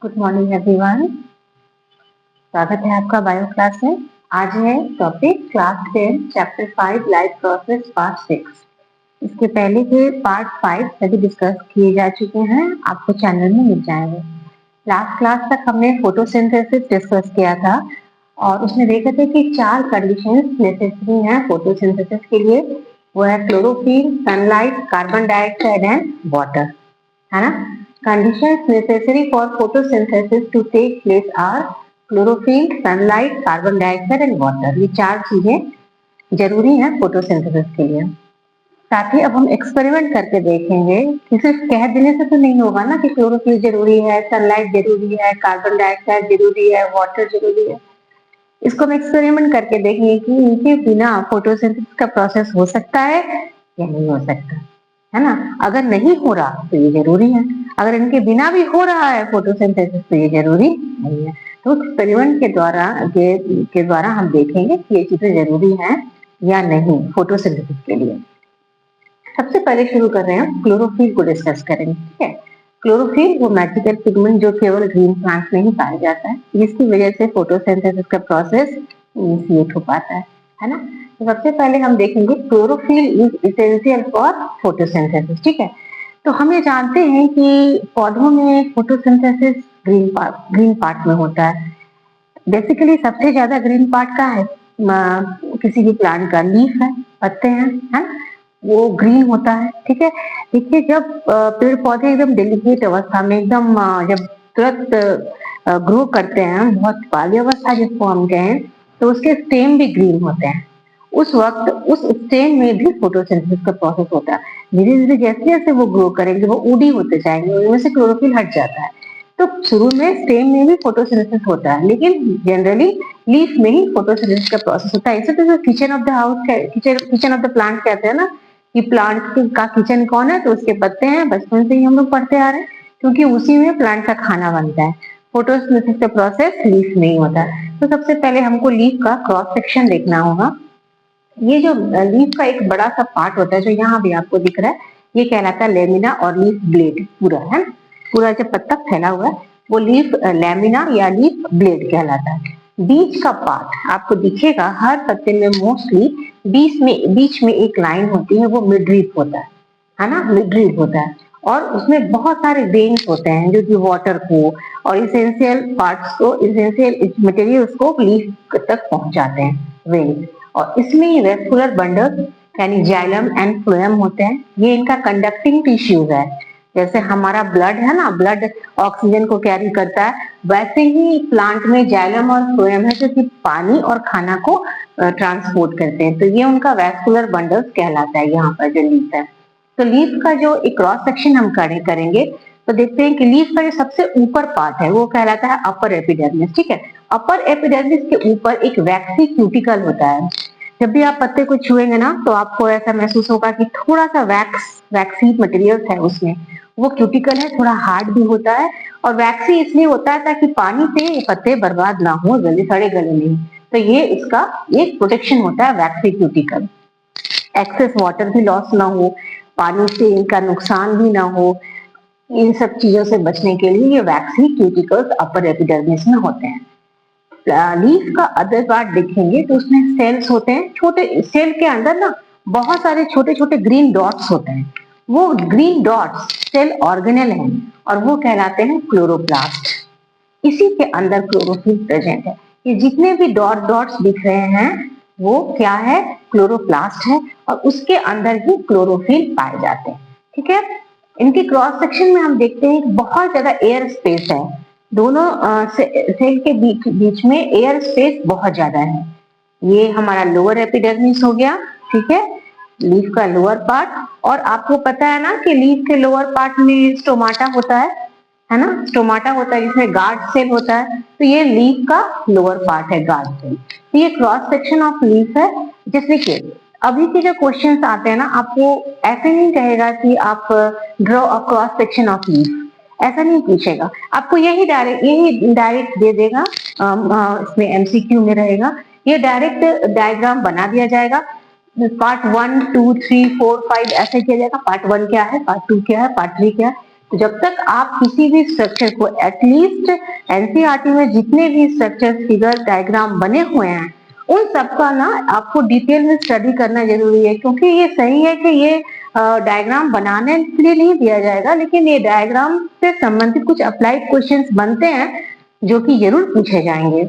Good morning everyone. स्वागत है आपका बायो क्लास में। आज है topic class 10 chapter 5 life process part 6। इसके पहले के पार्ट 5 सभी डिस्कस किए जा चुके हैं, आपको चैनल में मिल जाएंगे। लास्ट क्लास तक हमने फोटोसिंथेसिस डिस्कस किया था और उसमें देखा था कि 4 कंडीशंस नेसेसरी हैं फोटोसिंथेसिस के लिए। वो है chlorophyll, sunlight, carbon dioxide and water, है ना। Conditions necessary for photosynthesis to take place are chlorophyll, sunlight, carbon dioxide and water। ये 4 चीजें जरूरी हैं फोटोसिंथेसिस के लिए। साथ ही अब हम एक्सपेरिमेंट करके देखेंगे कि सिर्फ कह देने से तो नहीं होगा ना कि क्लोरोफिल जरूरी है, सनलाइट जरूरी है, कार्बन डाइऑक्साइड जरूरी है, वाटर जरूरी है। इसको हम एक्सपेरिमेंट करके देखेंगे कि इनके बिना फोटोसिंथेसिस का प्रोसेस हो सकता है या नहीं हो सकता, है ना। अगर नहीं हो रहा तो ये जरूरी है, अगर इनके बिना भी हो रहा है फोटोसिंथेसिस तो ये जरूरी नहीं है। तो एक्सपेरिमेंट के द्वारा हम देखेंगे कि ये चीजें जरूरी हैं या नहीं फोटोसिंथेसिस के लिए। सबसे पहले शुरू कर रहे हैं, क्लोरोफिल को डिस्कस करेंगे। ठीक है, क्लोरोफिल वो मैजिकल पिगमेंट जो केवल ग्रीन प्लांट में ही पाया जाता है, जिसकी वजह से फोटोसिंथेसिस का प्रोसेस इनिशिएट हो पाता है ना। तो सबसे पहले हम देखेंगे chlorophyll is essential for photosynthesis. ठीक है, तो हम ये जानते हैं कि पौधों में फोटोसिंथेसिस ग्रीन पार्ट में होता है। बेसिकली सबसे ज्यादा ग्रीन पार्ट का है किसी भी प्लांट का लीफ है, पत्ते हैं, है ना, वो ग्रीन होता है। ठीक है, देखिए जब पेड़ पौधे एकदम डेलिकेट अवस्था में एकदम जब तुरंत ग्रो करते हैं, बहुत बाल्यावस्था जिसको हम कहें, तो उसके स्टेम भी ग्रीन होते हैं। उस वक्त उस स्टेम में भी फोटोसिंथेसिस का प्रोसेस होता है। धीरे धीरे जैसे जैसे वो ग्रो करेंगे वो ऊडी होते जाएंगे, उनमें से क्लोरोफिल हट जाता है। तो शुरू में स्टेम में भी फोटोसिंथेसिस होता है, लेकिन जनरली लीफ में ही फोटोसिंथेसिस का प्रोसेस होता है। इसे तो kitchen of the house, kitchen of the plant कहते हैं ना, कि प्लांट का किचन कौन है, तो उसके पत्ते हैं। बचपन से ही हम लोग पढ़ते आ रहे हैं, क्योंकि उसी में प्लांट का खाना बनता है। फोटोसिंथेसिस का प्रोसेस लीफ में ही होता है। तो सबसे पहले हमको लीफ का क्रॉस सेक्शन देखना होगा। ये जो लीफ का एक बड़ा सा पार्ट होता है जो यहाँ भी आपको दिख रहा है, ये कहलाता है लेमिना और लीफ ब्लेड। पूरा है, पूरा जो पत्ता फैला हुआ है वो लीफ लेमिना या लीफ ब्लेड कहलाता है। बीच का पार्ट आपको दिखेगा हर पत्ते में, मोस्टली बीच में एक लाइन होती है, वो मिडरीफ होता है ना, मिडरीफ होता है। और उसमें बहुत सारे वेन्स होते हैं जो कि वाटर को और इसेंशियल पार्ट्स को, इसेंशियल मटेरियल्स को लीफ तक पहुंचाते हैं, वेन्स। और इसमें वेस्कुलर बंडल यानी जाइलम एंड फ्लोएम होते हैं। ये इनका कंडक्टिंग टिश्यूज है। जैसे हमारा ब्लड है ना, ब्लड ऑक्सीजन को कैरी करता है, वैसे ही प्लांट में जाइलम और फ्लोएम है जो कि पानी और खाना को ट्रांसपोर्ट करते हैं। तो ये उनका वेस्कुलर बंडल्स कहलाता है यहाँ पर जो लीफ है। तो लीफ का जो एक क्रॉस सेक्शन हम करेंगे तो देखते हैं कि लीफ का जो सबसे ऊपर पार्ट है वो कहलाता है अपर एपिडर्मिस। ठीक है, अपर एपिडर्मिस के ऊपर एक वैक्सी क्यूटिकल होता है। जब भी आप पत्ते को छुएंगे ना तो आपको ऐसा महसूस होगा कि थोड़ा सा वैक्सी मटेरियल है उसमें। वो क्यूटिकल है, थोड़ा हार्ड भी होता है, और वैक्सी इसलिए होता है ताकि पानी से ये पत्ते बर्बाद ना हो, जल्दी सड़े गले नहीं। तो ये इसका एक प्रोटेक्शन होता है वैक्सी क्यूटिकल। एक्सेस वाटर भी लॉस ना हो, पानी से इनका नुकसान भी ना हो, इन सब चीजों से बचने के लिए ये वैक्सी क्यूटिकल्स अपर एपिडर्मिस में होते हैं। लीफ का अदर पार्ट देखेंगे तो उसमें सेल्स होते हैं। छोटे सेल के अंदर ना बहुत सारे छोटे छोटे ग्रीन डॉट्स होते हैं। वो ग्रीन डॉट्स सेल ऑर्गेनेल हैं और वो कहलाते हैं क्लोरोप्लास्ट। इसी के अंदर क्लोरोफिल प्रेजेंट है। ये जितने भी डॉट्स दिख रहे हैं वो क्या है, क्लोरोप्लास्ट है, और उसके अंदर ही क्लोरोफिल पाए जाते हैं। ठीक है, इनके क्रॉस सेक्शन में हम देखते हैं बहुत ज्यादा एयर स्पेस है। दोनों सेल के बीच में एयर स्पेस बहुत ज्यादा है। ये हमारा लोअर एपिडर्मिस हो गया। ठीक है, लीफ का लोअर पार्ट। और आपको पता है ना कि लीफ के लोअर पार्ट में स्टोमाटा होता है ना, स्टोमाटा होता है जिसमें गार्ड सेल होता है। तो ये लीफ का लोअर पार्ट है, गार्ड सेल। तो ये क्रॉस सेक्शन ऑफ लीफ है। जैसे कि अभी के जो क्वेश्चंस आते हैं ना, आपको ऐसे नहीं कहेगा कि आप draw a cross section of leaf, ऐसा नहीं पूछेगा आपको, यही डायरेक्ट दे देगा। इसमें एमसीक्यू में रहेगा, ये डायरेक्ट डायग्राम बना दिया जाएगा। पार्ट 1 2 3 4 5 ऐसे किया जाएगा। पार्ट 1 क्या है, पार्ट 2 क्या है, पार्ट 3 क्या है। तो जब तक आप किसी भी स्ट्रक्चर को एटलीस्ट एनसीईआरटी में जितने भी स्ट्रक्चर, फिगर, डायग्राम बने हुए हैं उन सबका ना आपको डिटेल में स्टडी करना जरूरी है, क्योंकि ये सही है कि ये डायग्राम बनाने के लिए नहीं दिया जाएगा, लेकिन ये डायग्राम से संबंधित कुछ अप्लाइड क्वेश्चंस बनते हैं जो कि जरूर पूछे जाएंगे।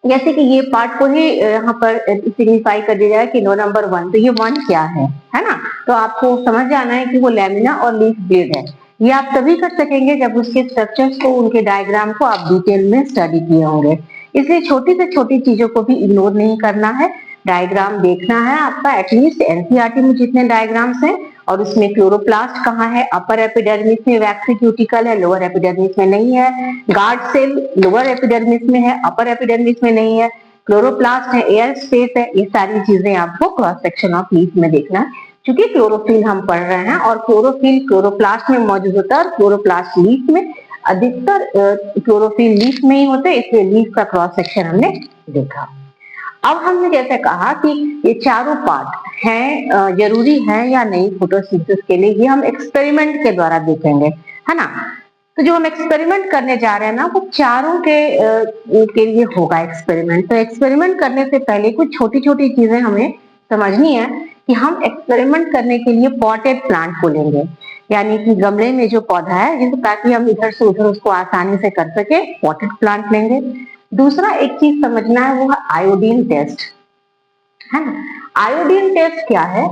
जैसे कि ये पार्ट को ही यहाँ पर सिग्निफाई कर दिया जाए कि नो नंबर 1, तो ये 1 क्या है ना? तो आपको समझ जाना है कि वो लैमिना और लीफ ब्लेड है। ये आप तभी कर सकेंगे जब उसके स्ट्रक्चर्स को, उनके डायग्राम को आप डिटेल में स्टडी किए होंगे। इसलिए छोटी से छोटी चीजों को भी इग्नोर नहीं करना है, डायग्राम देखना है आपका। एटलीस्ट एनसीईआरटी में जितने डायग्राम्स हैं और उसमें क्लोरोप्लास्ट कहाँ है, अपर एपिडर्मिस में वैक्सी क्यूटिकल है, लोअर एपिडर्मिस में नहीं है। गार्ड सेल लोअर एपिडर्मिस में है, अपर एपिडर्मिस में नहीं है। क्लोरोप्लास्ट है, एयर स्पेस है, ये सारी चीजें आपको क्रॉस सेक्शन ऑफ लीफ में देखना है। क्योंकि क्लोरोफिल हम पढ़ रहे हैं और क्लोरोफिल क्लोरोप्लास्ट में मौजूद होता है और क्लोरोप्लास्ट लीफ में, अधिकतर क्लोरोफिल लीफ में ही होते हैं, इसलिए लीफ का क्रॉस सेक्शन हमने देखा। अब हमने जैसे कहा कि ये चारों पार्ट हैं, जरूरी है या नहीं फोटोसिंथेसिस के लिए, ये हम एक्सपेरिमेंट के द्वारा देखेंगे, है ना? तो जो हम एक्सपेरिमेंट करने जा रहे हैं ना, वो चारों के लिए होगा एक्सपेरिमेंट। तो एक्सपेरिमेंट करने से पहले कुछ छोटी छोटी चीजें हमें समझनी है कि हम एक्सपेरिमेंट करने के लिए पॉटेड प्लांट को लेंगे, यानी कि गमले में जो पौधा है, जिसको ताकि हम इधर से उधर उसको आसानी से कर सके, पॉटेड प्लांट लेंगे। दूसरा एक चीज समझना है, वो है आयोडीन टेस्ट, है ना? आयोडीन टेस्ट क्या है?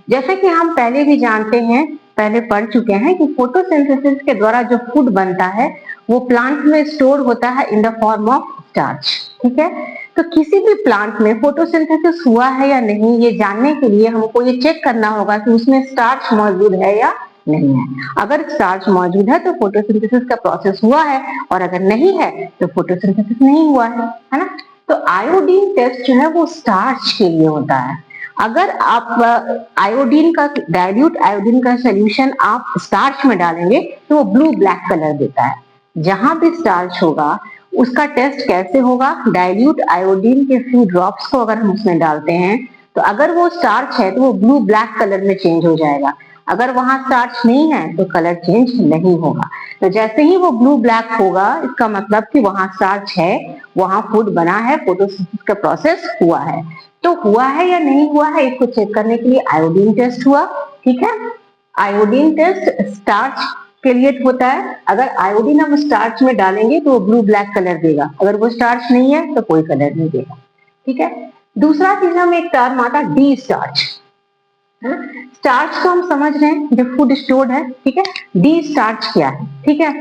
जैसे कि हम पहले भी जानते हैं, पहले पढ़ चुके हैं कि फोटोसिंथेसिस के द्वारा जो फूड बनता है वो प्लांट में स्टोर होता है in the form of starch, ठीक है? तो किसी भी प्लांट में फोटोसिंथेसिस हुआ है या नहीं, ये जानने के लिए हमको ये चेक करना होगा कि उसमें स्टार्च मौजूद है या नहीं है। अगर स्टार्च मौजूद है तो फोटोसिंथेसिस का प्रोसेस हुआ है, और अगर नहीं है तो फोटोसिंथेसिस नहीं हुआ है ना? तो आयोडीन टेस्ट जो है वो स्टार्च के लिए होता है। अगर आप आयोडीन का डाइल्यूट आयोडीन का सोल्यूशन आप स्टार्च में डालेंगे तो वो ब्लू ब्लैक कलर देता है। जहां भी स्टार्च होगा उसका टेस्ट कैसे होगा? डाइल्यूट आयोडीन के फ्यू ड्रॉप्स को अगर हम उसमें डालते हैं तो अगर वो स्टार्च है तो वो ब्लू ब्लैक कलर में चेंज हो जाएगा। अगर वहां स्टार्च नहीं है तो कलर चेंज नहीं होगा। तो जैसे ही वो ब्लू ब्लैक होगा, इसका मतलब कि वहां स्टार्च है, वहां फूड बना है, फोटोसिंथेसिस का प्रोसेस हुआ है। तो हुआ है या नहीं हुआ है, इसको चेक करने के लिए आयोडीन टेस्ट हुआ, ठीक है? आयोडीन टेस्ट स्टार्च के लिए होता है। अगर आयोडीन हम स्टार्च में डालेंगे तो वो ब्लू ब्लैक कलर देगा, अगर वो स्टार्च नहीं है तो कोई कलर नहीं देगा, ठीक है? दूसरा चीज हम एक टर्म आता है डी स्टार्च। स्टार्च तो हम समझ रहे हैं जो फूड स्टोर्ड है, ठीक है? डी स्टार्च क्या है, ठीक है?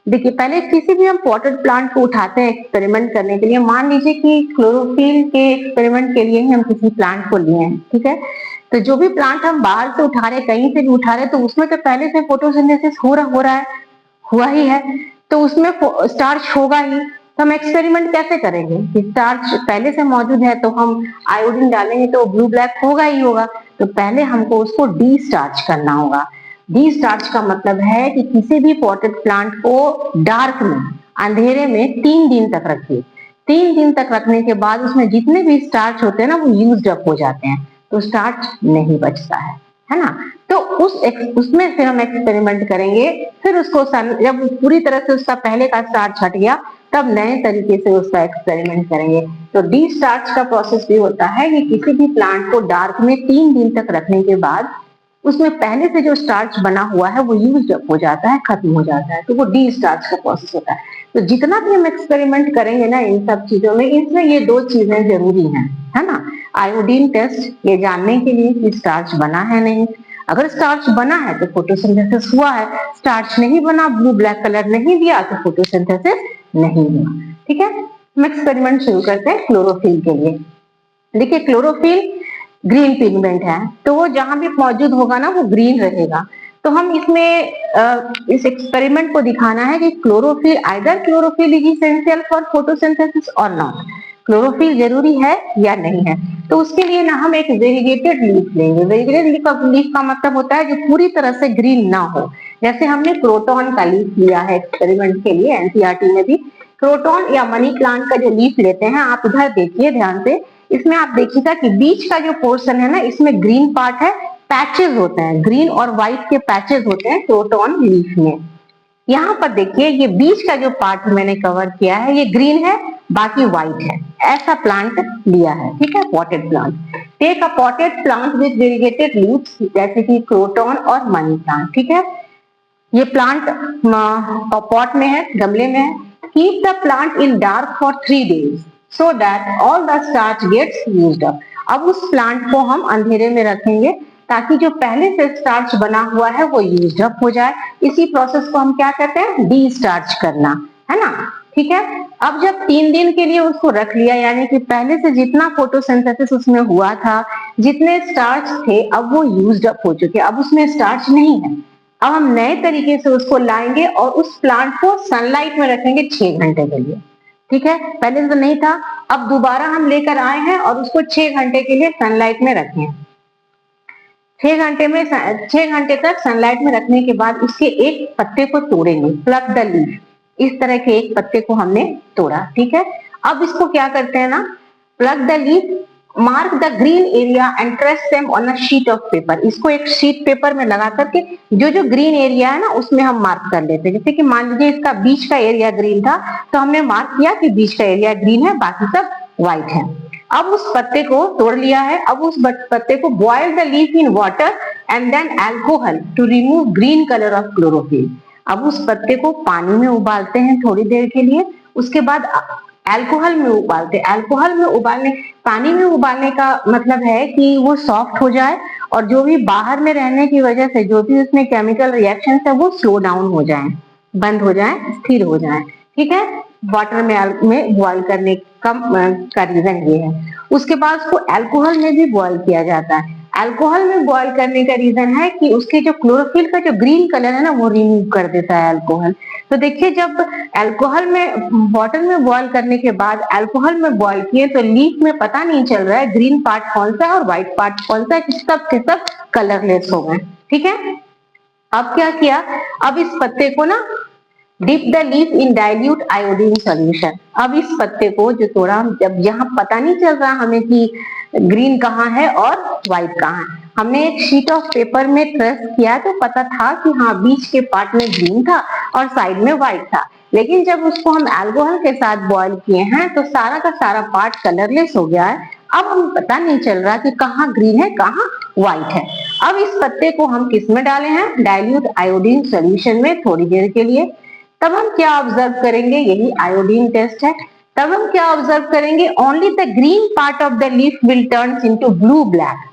देखिए, पहले किसी भी हम पॉटेड प्लांट को उठाते हैं एक्सपेरिमेंट करने के लिए, मान लीजिए कि क्लोरोफिल के एक्सपेरिमेंट के लिए ही हम किसी प्लांट को लिए हैं, ठीक है? तो जो भी प्लांट हम बाहर से उठा रहे, कहीं से भी उठा रहे, तो उसमें तो पहले से फोटोसिंथेसिस हो रहा है, हुआ ही है, तो उसमें स्टार्च होगा ही। तो हम एक्सपेरिमेंट कैसे करेंगे कि स्टार्च पहले से मौजूद है तो हम आयोडीन डालेंगे तो ब्लू ब्लैक होगा ही होगा। तो पहले हमको उसको डी स्टार्च करना होगा। डी स्टार्च का मतलब है कि किसी भी पॉटेड प्लांट को डार्क में, अंधेरे में 3 दिन तक रखिए। 3 दिन तक रखने के बाद उसमें जितने भी स्टार्च होते हैं ना, वो यूज्ड अप हो जाते हैं, तो स्टार्च नहीं बचता है ना? तो उसमें फिर हम एक्सपेरिमेंट करेंगे। फिर उसको जब पूरी तरह से उसका पहले का स्टार्च हट गया, तब नए तरीके से उसका एक्सपेरिमेंट करेंगे। तो डी स्टार्च का प्रोसेस भी होता है कि किसी भी प्लांट को डार्क में 3 दिन तक रखने के बाद उसमें पहले से जो स्टार्च बना हुआ है वो यूज अप हो जाता है, खत्म हो जाता है, तो वो डी स्टार्च का प्रोसेस होता है। तो जितना भी हम एक्सपेरिमेंट करेंगे ना इन सब चीजों में, इसमें ये 2 चीजें जरूरी हैं, है ना? आयोडीन टेस्ट, ये जानने के लिए कि स्टार्च बना है नहीं। अगर स्टार्च बना है तो फोटोसिंथेसिस हुआ है, स्टार्च नहीं बना, ब्लू ब्लैक कलर नहीं दिया, तो फोटोसिंथेसिस नहीं हुआ, ठीक है? हम एक्सपेरिमेंट शुरू करते हैं क्लोरोफिल के लिए। देखिए, क्लोरोफिल ग्रीन पिगमेंट है, तो वो जहां भी मौजूद होगा ना वो ग्रीन रहेगा। तो हम इसमें इस एक्सपेरिमेंट को दिखाना है कि chlorophyll, either chlorophyll is essential for photosynthesis और नॉट, क्लोरोफिल जरूरी है या नहीं है। तो उसके लिए ना हम एक वेरीगेटेड लीफ लेंगे। वेरीगेटेड लीफ का मतलब होता है जो पूरी तरह से ग्रीन ना हो। जैसे हमने क्रोटॉन का लीफ लिया है एक्सपेरिमेंट के लिए, एनसीईआरटी में भी क्रोटॉन या मनी प्लांट का जो लीफ लेते हैं, आप इधर देखिए ध्यान से, इसमें आप देखिएगा कि बीच का जो पोर्शन है ना, इसमें ग्रीन पार्ट है, पैचेस होते हैं, ग्रीन और व्हाइट के पैचेस होते हैं क्रोटॉन लीफ में। यहाँ पर देखिए ये बीच का जो पार्ट मैंने कवर किया है ये ग्रीन है, बाकी व्हाइट है। ऐसा प्लांट लिया है, ठीक है, potted plant. Take a potted plant with variegated leaves जैसे कि क्रोटन और मनी प्लांट, ठीक है। ये प्लांट पॉट में है, गमले में है। Keep the plant in dark for 3 days so that all the starch gets used up. अब उस प्लांट को हम अंधेरे में रखेंगे ताकि जो पहले से स्टार्च बना हुआ है वो यूज्ड अप हो जाए। इसी प्रोसेस को हम क्या कहते हैं, डी स्टार्च करना, है ना, ठीक है। अब जब 3 दिन के लिए उसको रख लिया, यानी कि पहले से जितना फोटोसिंथेसिस उसमें हुआ था, जितने स्टार्च थे, अब वो यूज्ड अप हो चुके, अब उसमें स्टार्च नहीं है। अब हम नए तरीके से उसको लाएंगे और उस प्लांट को सनलाइट में रखेंगे 6 घंटे के लिए, ठीक है। पहले तो नहीं था, अब दोबारा हम लेकर आए हैं और उसको 6 घंटे के लिए सनलाइट में रखे। 6 घंटे तक सनलाइट में रखने के बाद उसके एक पत्ते को तोड़ेंगे, प्लक द लीफ। इस तरह के एक पत्ते को हमने तोड़ा, ठीक है। अब इसको क्या करते हैं ना, plug the leaf, mark the green area and trace them on a sheet of paper. इसको एक शीट पेपर में लगा करके जो जो ग्रीन एरिया है ना उसमें हम मार्क कर लेते हैं। जैसे कि मान लीजिए इसका बीच का एरिया ग्रीन था तो हमने मार्क किया कि बीच का एरिया ग्रीन है, बाकी सब व्हाइट है। अब उस पत्ते को तोड़ लिया है, अब उस पत्ते को boil the leaf in water and then alcohol to remove green colour of chlorophyll. अब उस पत्ते को पानी में उबालते हैं थोड़ी देर के लिए, उसके बाद अल्कोहल में उबालते हैं। अल्कोहल में उबालने, पानी में उबालने का मतलब है कि वो सॉफ्ट हो जाए और जो भी बाहर में रहने की वजह से जो भी उसमें केमिकल रिएक्शन है वो स्लो डाउन हो जाए, बंद हो जाए, स्थिर हो जाए, ठीक है। वाटर में बॉयल करने का रीजन ये है। उसके बाद उसको अल्कोहल में भी बॉयल किया जाता है। अल्कोहल में बॉयल करने का रीजन है कि उसके जो क्लोरोफिल का जो ग्रीन कलर है ना वो रिमूव कर देता है अल्कोहल। तो देखिए जब अल्कोहल में, वाटर में बॉयल करने के बाद अल्कोहल में बॉयल किए तो लीफ में पता नहीं चल रहा है ग्रीन पार्ट कौन सा है और व्हाइट पार्ट कौन सा है, सब के सब कलरलेस हो गए, ठीक है। अब क्या किया, अब इस पत्ते को ना dip the leaf in dilute iodine solution. अब इस पत्ते को जो तोड़ा, जब यहाँ पता नहीं चल रहा हमें कि ग्रीन कहाँ है और व्हाइट कहाँ है, हमने एक शीट ऑफ पेपर में ट्रेस किया तो पता था कि हाँ बीच के पार्ट में ग्रीन था और साइड में व्हाइट था। लेकिन जब उसको हम अल्कोहल के साथ बॉयल किए हैं तो सारा का सारा पार्ट कलरलेस हो गया है। अब हमें पता नहीं चल रहा कि कहाँ ग्रीन है कहाँ व्हाइट है। अब इस पत्ते को हम किस में डाले हैं, डाइल्यूट आयोडीन सॉल्यूशन में थोड़ी देर के लिए। तब हम क्या ऑब्जर्व करेंगे, यही आयोडीन टेस्ट है। तब हम क्या ऑब्जर्व करेंगे, only the green part of the leaf will turns into blue black.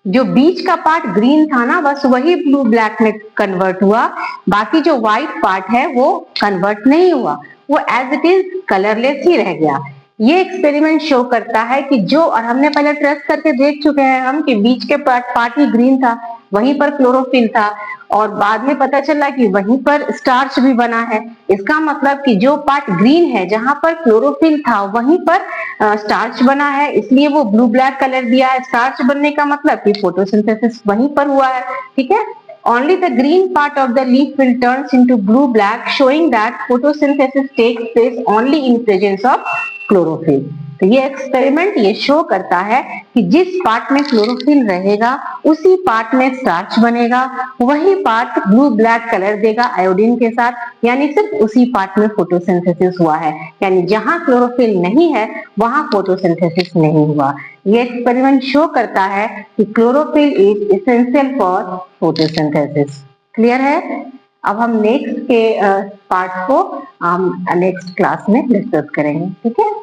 जो बीच का पार्ट ग्रीन था ना बस वही ब्लू ब्लैक में कन्वर्ट हुआ, बाकी जो व्हाइट पार्ट है वो कन्वर्ट नहीं हुआ, वो एज इट इज कलरलेस ही रह गया। ये एक्सपेरिमेंट शो करता है कि जो, और हमने पहले ट्रेस करके देख चुके हैं हम कि बीच के पार्ट ही ग्रीन था, वहीं पर क्लोरोफिल था, और बाद में पता चला कि वहीं पर स्टार्च भी बना है। इसका मतलब कि जो पार्ट ग्रीन है जहां पर क्लोरोफिल था वहीं पर स्टार्च बना है, इसलिए वो ब्लू ब्लैक कलर दिया है। स्टार्च बनने का मतलब कि फोटोसिंथेसिस वहीं पर हुआ है, ठीक है। Only the green part of the leaf will turns into blue black, showing that photosynthesis takes place only in presence of chlorophyll. तो ये एक्सपेरिमेंट ये शो करता है कि जिस पार्ट में क्लोरोफिल रहेगा उसी पार्ट में स्टार्च बनेगा, वही पार्ट ब्लू ब्लैक कलर देगा आयोडीन के साथ, यानी सिर्फ उसी पार्ट में फोटोसिंथेसिस हुआ है। यानी जहां क्लोरोफिल नहीं है वहां फोटोसिंथेसिस नहीं हुआ। ये एक्सपेरिमेंट शो करता है कि chlorophyll is essential for photosynthesis. Clear है। अब हम नेक्स्ट के पार्ट को नेक्स्ट क्लास में डिस्कस करेंगे, ठीक है।